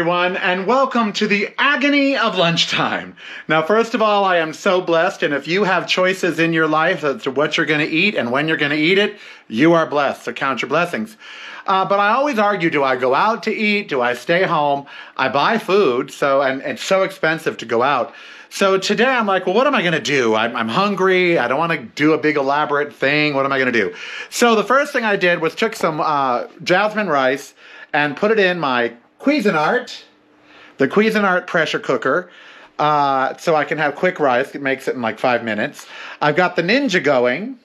everyone, and welcome to the agony of lunchtime. Now, first of all, I am so blessed, and if you have choices in your life as to what you're going to eat and when you're going to eat it, you are blessed, so count your blessings. But I always argue, do I go out to eat? Do I stay home? I buy food, and it's so expensive to go out. So today I'm like, well, what am I going to do? I'm hungry. I don't want to do a big elaborate thing. What am I going to do? So the first thing I did was took some jasmine rice and put it in my Cuisinart, the Cuisinart pressure cooker, so I can have quick rice. It makes it in like 5 minutes. I've got the Ninja going,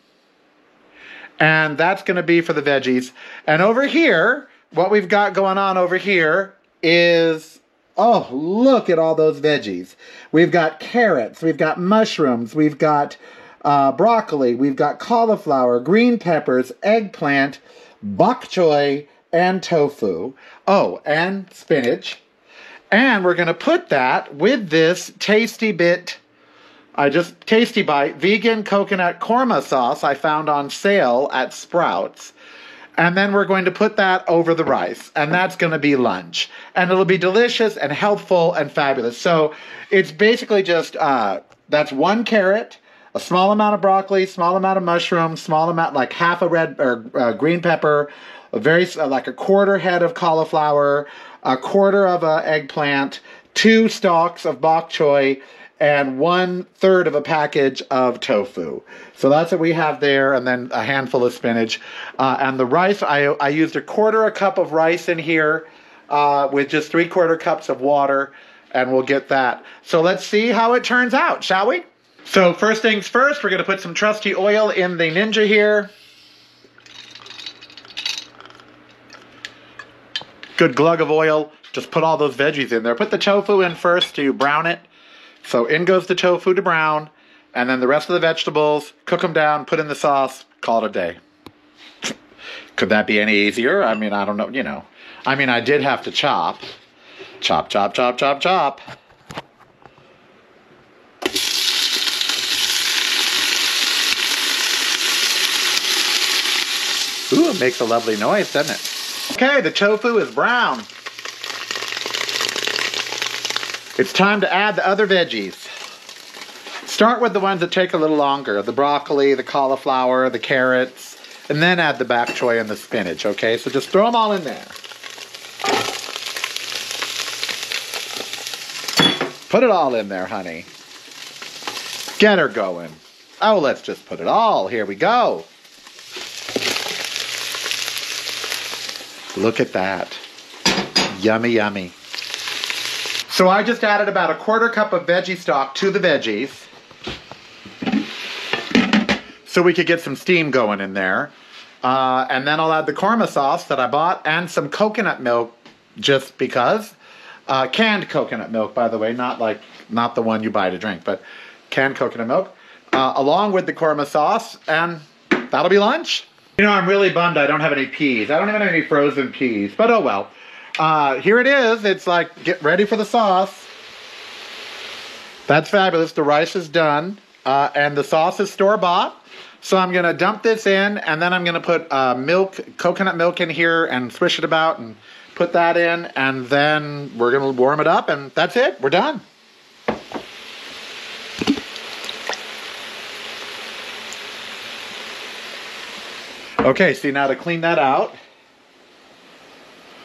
and that's going to be for the veggies. And over here, what we've got going on over here is, oh, look at all those veggies. We've got carrots, we've got mushrooms, we've got broccoli, we've got cauliflower, green peppers, eggplant, bok choy, and tofu. Oh, and spinach. And we're going to put that with this Tasty Bite vegan coconut korma sauce I found on sale at Sprouts. And then we're going to put that over the rice. And that's going to be lunch. And it'll be delicious and healthful and fabulous. So it's basically just, that's 1 carrot, a small amount of broccoli, small amount of mushrooms, small amount, like half a red or green pepper, like a quarter head of cauliflower, a quarter of an eggplant, 2 stalks of bok choy, and 1/3 of a package of tofu. So that's what we have there, and then a handful of spinach. And the rice, I used a cup of rice in here with just 3/4 cups of water, and we'll get that. So let's see how it turns out, shall we? So first things first, we're going to put some trusty oil in the Ninja here. Good glug of oil. Just put all those veggies in there. Put the tofu in first to brown it. So in goes the tofu to brown, and then the rest of the vegetables, cook them down, put in the sauce, call it a day. Could that be any easier? I mean, I don't know, you know. I mean, I did have to chop. Chop, chop, chop, chop, chop. Ooh, it makes a lovely noise, doesn't it? Okay, the tofu is brown. It's time to add the other veggies. Start with the ones that take a little longer. The broccoli, the cauliflower, the carrots, and then add the bok choy and the spinach, okay? So just throw them all in there. Put it all in there, honey. Get her going. Oh, let's just put it all. Here we go. Look at that. Yummy, yummy. So I just added about a 1/4 cup of veggie stock to the veggies, so we could get some steam going in there. And then I'll add the korma sauce that I bought and some coconut milk, just because. Canned coconut milk, by the way, not the one you buy to drink, but canned coconut milk, along with the korma sauce, and that'll be lunch. You know, I'm really bummed I don't have any peas. I don't even have any frozen peas, but oh well. Here it is. It's like, get ready for the sauce. That's fabulous. The rice is done, and the sauce is store-bought. So I'm going to dump this in, and then I'm going to put coconut milk in here and swish it about and put that in, and then we're going to warm it up, and that's it. We're done. Okay, see, now to clean that out,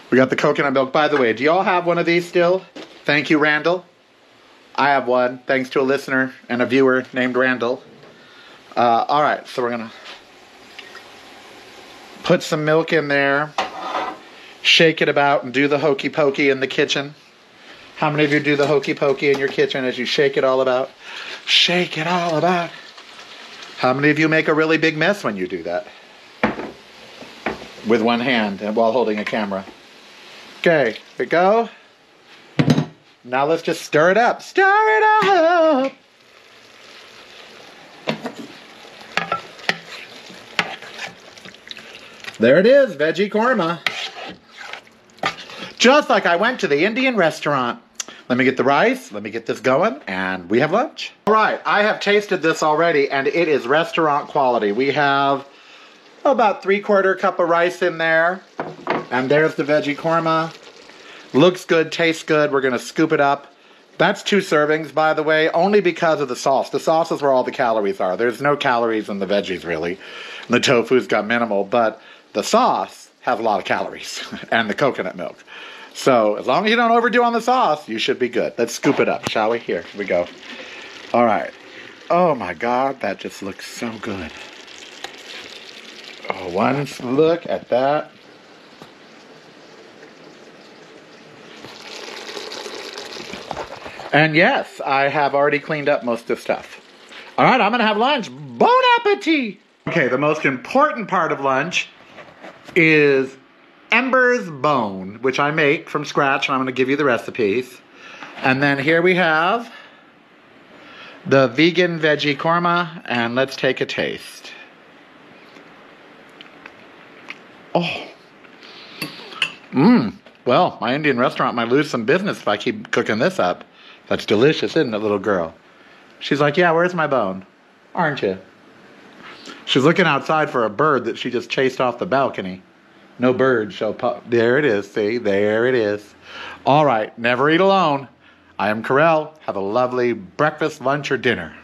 we got the coconut milk. By the way, do y'all have one of these still? Thank you, Randall. I have one, thanks to a listener and a viewer named Randall. All right, so we're going to put some milk in there, shake it about, and do the hokey pokey in the kitchen. How many of you do the hokey pokey in your kitchen as you shake it all about? Shake it all about. How many of you make a really big mess when you do that? With one hand and while holding a camera. Okay, here we go. Now let's just stir it up. Stir it up! There it is, veggie korma. Just like I went to the Indian restaurant. Let me get the rice, let me get this going, and we have lunch. All right, I have tasted this already, and it is restaurant quality. We have about 3/4 cup of rice in there, and there's the veggie korma. Looks good, tastes good. We're going to scoop it up. That's 2 servings, by the way, only because of the sauce. The sauce is where all the calories are. There's no calories in the veggies, really. The tofu's got minimal, but the sauce has a lot of calories, and the coconut milk. So as long as you don't overdo on the sauce, you should be good. Let's scoop it up, shall we? Here we go. All right. Oh, my God, that just looks so good. Oh, one look at that. And yes, I have already cleaned up most of the stuff. All right, I'm going to have lunch. Bon appetit! Okay, the most important part of lunch is Ember's bone, which I make from scratch, and I'm going to give you the recipes. And then here we have the vegan veggie korma, and let's take a taste. Oh. Well, my Indian restaurant might lose some business if I keep cooking this up. That's delicious, isn't it, little girl? She's like, yeah, where's my bone? Aren't you? She's looking outside for a bird that she just chased off the balcony. No bird shall pop. There it is, see? There it is. All right, never eat alone. I am Karel. Have a lovely breakfast, lunch, or dinner.